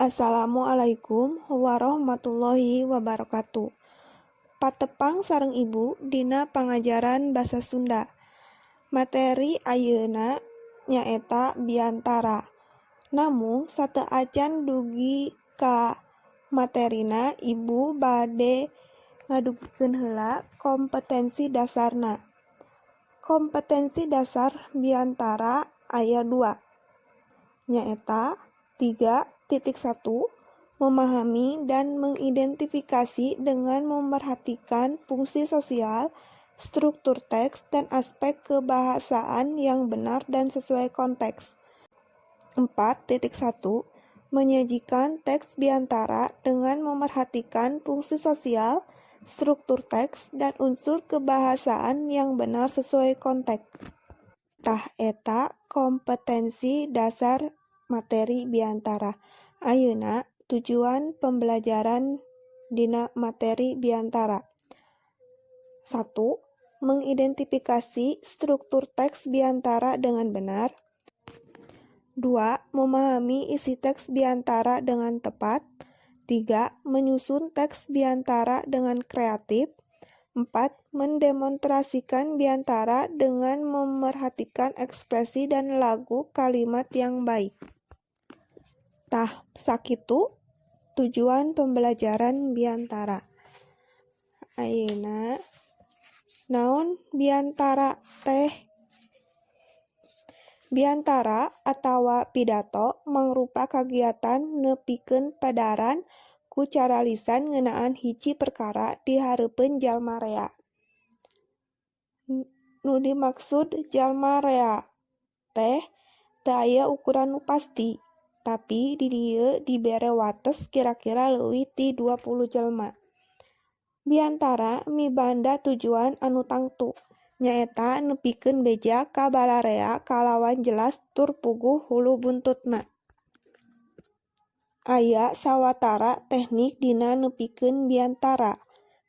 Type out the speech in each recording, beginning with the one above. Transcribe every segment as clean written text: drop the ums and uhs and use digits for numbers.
Assalamualaikum warahmatullahi wabarakatuh. Patepang sareng ibu dina pangajaran basa Sunda. Materi ayeuna nyaeta biantara. Namun sateuacan dugi ka materina, ibu bade ngadugikeun heula kompetensi dasarna. Kompetensi dasar biantara aya 2, nyaeta 3.1 memahami dan mengidentifikasi dengan memerhatikan fungsi sosial, struktur teks, dan aspek kebahasaan yang benar dan sesuai konteks. 4.1 menyajikan teks biantara dengan memerhatikan fungsi sosial, struktur teks, dan unsur kebahasaan yang benar sesuai konteks. Tah eta kompetensi dasar materi biantara. Ayeuna tujuan pembelajaran dina materi biantara. 1. Mengidentifikasi struktur teks biantara dengan benar. 2. Memahami isi teks biantara dengan tepat. 3. Menyusun teks biantara dengan kreatif. 4. Mendemonstrasikan biantara dengan memerhatikan ekspresi dan lagu kalimat yang baik. Tah sakitu tujuan pembelajaran biantara. Ayeuna naon biantara teh? Biantara atawa pidato mangrupa kagiatan nepikeun padaran ku cara lisan ngeunaan hiji perkara di hareupeun jalma rea. Nu dimaksud jalma rea teh teu aya ukuran nu pasti, tapi di dieu dibere wates kira-kira leuwih ti 20 jelma. Biantara mibanda tujuan anu tangtu, nyaeta nepikeun beja ka balarea kalawan jelas tur puguh hulu buntutna. Aya sawatara teknik dina nepikeun biantara.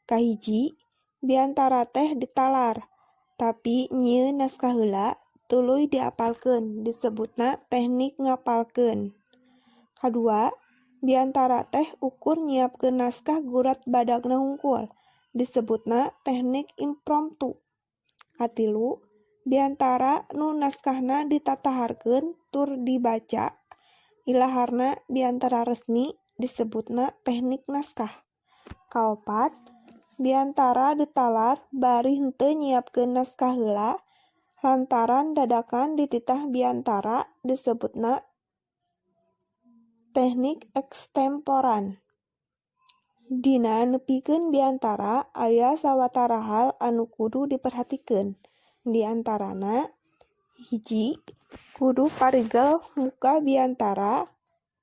Kahiji, biantara teh ditalar, tapi nyieun naskah heula tuluy diapalkeun, disebutna teknik ngapalkeun. Kadua, biantara teh ukur nyiapkeun naskah gurat badagna hungkul, disebutna teknik impromptu. Katilu, biantara nu naskahna ditataharkeun tur dibaca, ilaharna biantara resmi, disebutna teknik naskah. Kaopat, biantara ditalar bari henteu nyiapkeun naskah heula lantaran dadakan dititah biantara, disebutna teknik ekstemporan. Dina nepikeun biantara aya sawatara hal anu kudu diperhatikeun. Di antarana, hiji, kudu parigel muka biantara.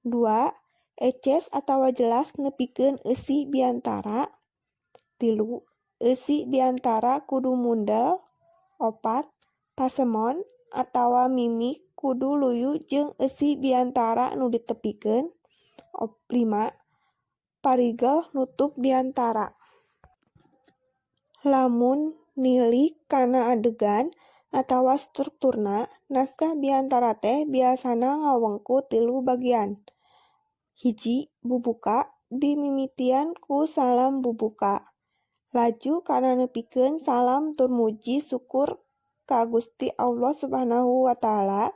2. Eces atawa jelas nepikeun eusi biantara. 3. Eusi biantara kudu mundel. 4. Pasemon atawa mimik kudu luyu jeung eusi biantara nu ditepikeun. 5. Parigel nutup biantara. Lamun nilih kana adegan atawa strukturna, naskah biantara teh biasana ngawengku 3 bagian. Hiji, bubuka, dimimitian ku salam bubuka. Laju kana nepikeun salam tur muji syukur ka Gusti Allah Subhanahu wa Ta'ala.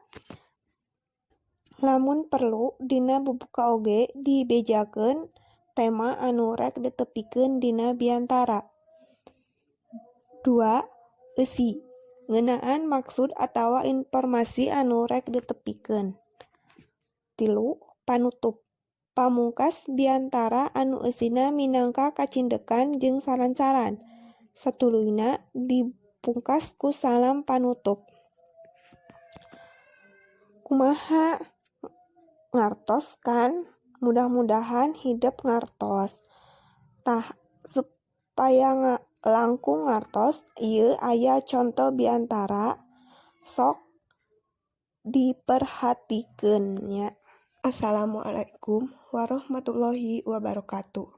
Lamun perlu, dina bubuka oge dibejakeun tema anu rek ditepikeun dina biantara. 2. Eusi, ngeunaan maksud atawa informasi anu rek ditepikeun. 3. Panutup, pamungkas biantara anu eusina minangka kacindekan jeung saran-saran. Satuluyna dipungkas ku salam panutup. Kumaha? Ngartos kan? Mudah-mudahan hideep ngartos. Tah supaya langkung ngartos, ieu aya conto biantara, sok diperhatikeun nya. Assalamualaikum warahmatullahi wabarakatuh.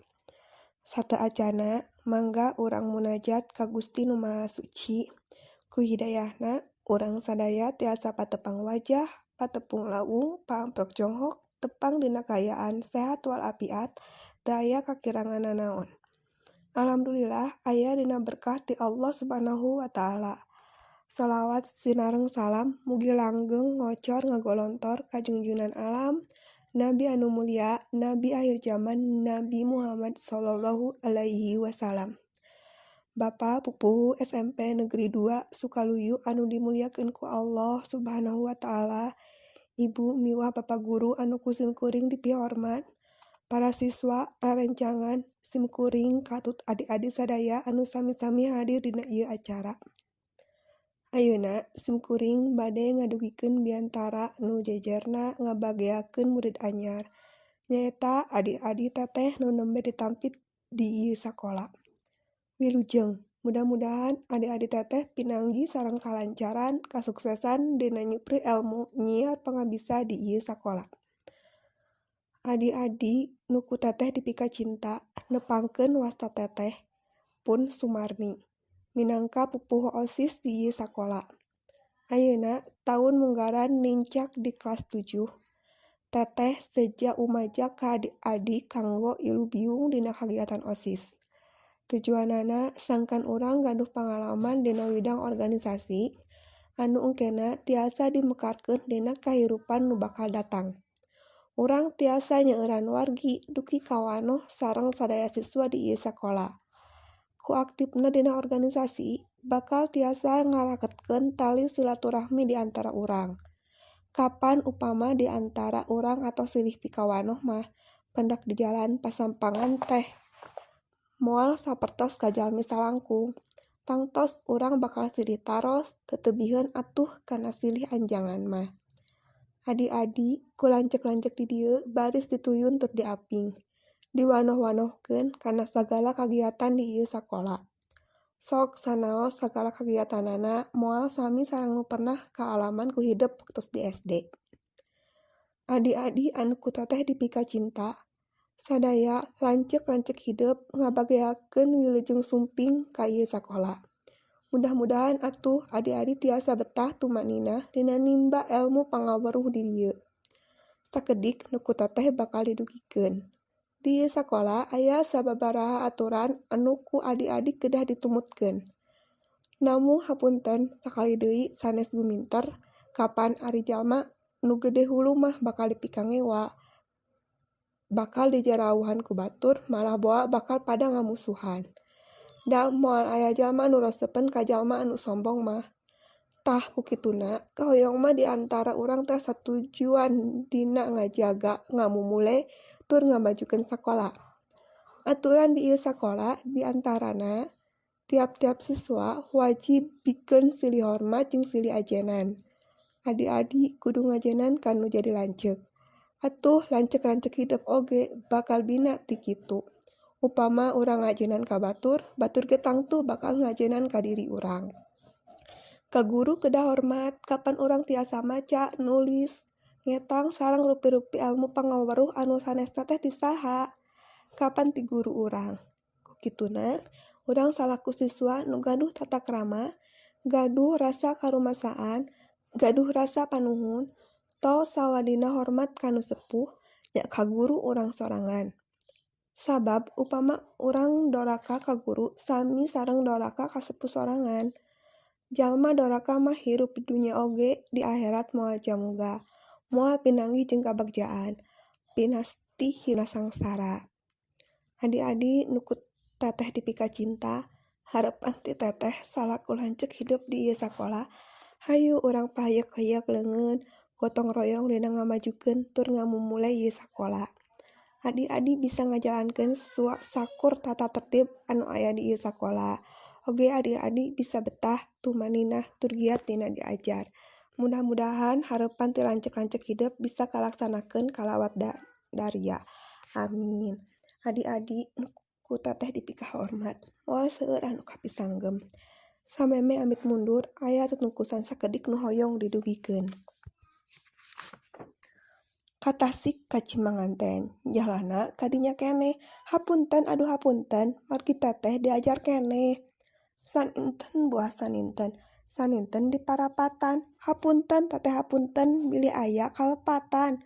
Sateuacana mangga urang munajat ka Gusti Nu Maha Suci. Ku hidayahna urang sadaya tiasa patepang wajah, patepung lawung, paamprok jonghok, tepang dina kayaan sehat walafiat teu aya kakirangan nanaon. Alhamdulillah aya dina berkah ti Allah Subhanahu wa taala. Shalawat sinareng salam mugi langgeng ngocor ngagolontor ka junjunan alam Nabi anu mulia, Nabi akhir zaman, Nabi Muhammad sallallahu alaihi wasallam. Bapak Pupuhu SMP Negeri 2 Sukaluyu anu dimuliakeun ku Allah Subhanahu wa taala, Ibu miwah Bapak Guru anu kusim kuring dipihormat, para siswa rarencangan simkuring katut adik-adik sadaya anu sami-sami hadir dina ieu acara. Ayeuna simkuring bade ngadugikeun biantara nu jejerna ngabageakeun murid anyar, nyaeta adik-adik teteh nu nembe ditampit di ieu sakola. Wilujeng, mudah-mudahan adik-adik teteh pinanggi sareng kalancaran kasuksesan dina nyupri elmu nyiar pangabisa di ieu sakola. Adik-adik nu ku teteh dipika cinta, nepangkeun wasta teteh pun Sumarni minangka pupuh OSIS di ieu sakola. Ayeuna taun munggaran nincak di kelas 7. Teteh seja umaja ka adik-adik kanggo ilu biung dina kagiatan OSIS. Tujuanana sangkan urang gaduh pangalaman dina widang organisasi anu engkena tiasa dimekarkeun dina kahirupan nu bakal datang. Urang tiasa nyeueran wargi duki kawanoh sareng sadaya siswa di ieu sakola. Ku aktifna dina organisasi bakal tiasa ngaraketkeun tali silaturahmi di antara urang. Kapan upama di antara urang atau silih pikawanoh mah pendak di jalan pasampangan teh moal sapertos ka jalmi salangkung, tangtos urang bakal silih taros tetebihun atuh kana silih anjangan mah. Adik-adik ku lancek-lancek di dieu baris dituyun tur diaping. Diwanoh-wanohkeun kana sagala kagiatan di ieu sakola. Sok sanaos sagala kagiatanana moal sami sareng nu pernah kaalaman ku hidep waktu di SD. Adik-adik anu ku teteh dipika cinta, sadaya lancek-lancek hidep ngabageakeun wilujeng sumping ka ieu sakola. Mudah-mudahan atuh adik-adik tiasa betah tumanina dina nimba elmu pangaweruh di dieu. Sakedik nu ku teteh bakal didugikeun. Di ieu sakola aya sababaraha aturan anu ku adik-adik kedah ditumutkeun. Namun hapunten sakali deui sanes guminter kapan ari jalma nu gede hulu mah bakal dipika ngewa, bakal dijarauhan ku batur malah boa bakal pada ngamusuhan. Da moal aya jalma nu reseupeun ka jalma anu sombong mah. Tah ku kituna kahoyong mah di antara urang teh satujuan dina ngajaga, ngamumule, tur ngamajukeun sakola. Aturan di ieu sakola di antarana tiap-tiap siswa wajib pikeun silih hormat jeung silih ajenan. Adik-adik kudu ngajenan kanu jadi lanceuk. Atuh lancek-lancek hidep oge bakal bina ti kitu. Upama urang ngajenan ka batur, batur ge tangtu bakal ngajenan ka diri urang. Ka guru kedah hormat, kapan urang tiasa maca, nulis, ngetang sareng rupi-rupi ilmu pangaweruh anu sanesna teh ti saha? Kapan ti guru urang? Ku kituna, urang salaku siswa nu gaduh tata krama, gaduh rasa karumasaan, gaduh rasa panuhun, tos sawadina hormat kanu sepuh, nya ka guru urang sorangan. Sabab upama urang doraka ka guru sami sareng doraka ka sepuh sorangan. Jalma doraka mah hirup di dunya oge di akhirat moal jamuga, moal pinanggih jeung kabagjaan, pinasti hina sangsara. Adik-adik nu ku teteh dipika cinta, harepan ti teteh salaku lancek hidup di ieu sakola, hayu urang paheyeuk-heyeuk leungeun, gotong royong dina ngamajukeun tur ngamumule ieu sakola. Adik-adik bisa ngajalankeun sakur tata tertib anu aya di ieu sakola. Oge adik-adik bisa betah tumanina tur giat dina diajar. Mudah-mudahan harepan ti lancek-lancek hidup bisa kalaksanakeun kalawat daria. Amin. Adik-adik nu ku teteh dipika hormat, moal seueur anu kapisanggem. Sameme amit mundur aya tutungkusan sakedik nu hoyong didugikeun. Katasik ka Cimanganten, jalana kadinya keneh. Hapunten aduh hapunten, margi teteh diajar keneh. Saninten buah saninten, saninten di parapatan. Hapunten teteh hapunten bilih aya kalepatan.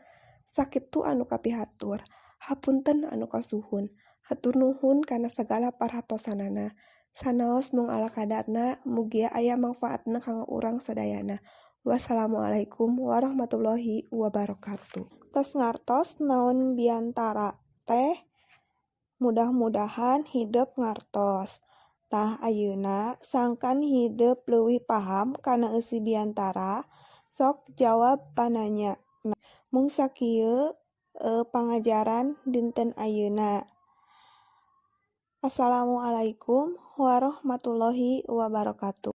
Sakitu anu kapihatur, hapunten anu kasuhun. Hatur nuhun kana segala paratosanana. Sanaos mung ala kadarna, mugia aya mangfaatna kanggo urang sadayana. Wassalamualaikum warahmatullahi wabarakatuh. Tos ngartos naon biantara teh? Mudah-mudahan hidup ngartos. Tah ayeuna sangkan hidup leuwih paham kana eusi biantara, sok jawab pananya. Mung sakieu pangajaran dinten ayeuna. Assalamualaikum warahmatullahi wabarakatuh.